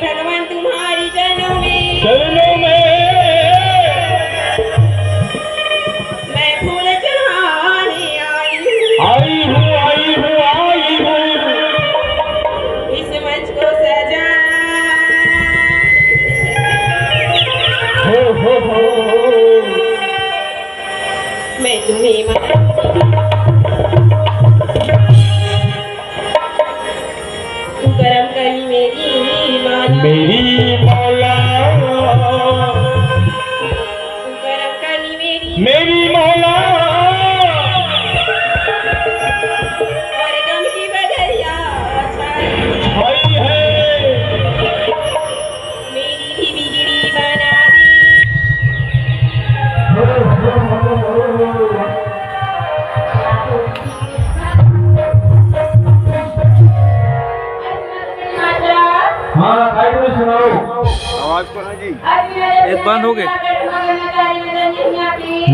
भगवान तुम्हारी चरणों में मैं फूल चढ़ाने आई हूँ इस मंच को सजा मैं तुम्हें करम करी मेरी मौला करम करी मेरी मौला और गम की बदरिया छाई है मेरी भी बिगड़ी बना दी आवाज को जी एक बंद हो गए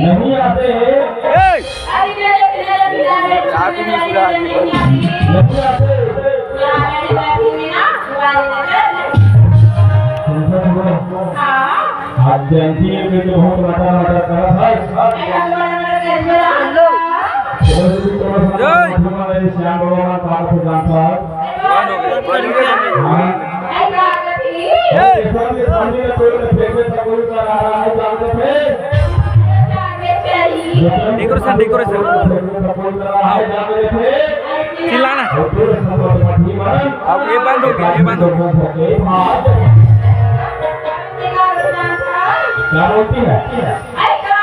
नहीं आते आज जयंती में जो हम मटा कर श्याम भगवान पाल को जानता डेकोरेशन चिल्लाना अब ये बंद हो गया क्या बोलती है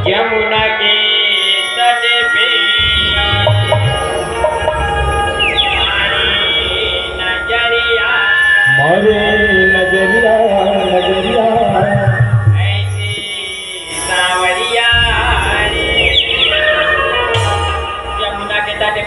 यमुना के तट पे नजरिया ऐसी सांवरिया रे। यमुना के तट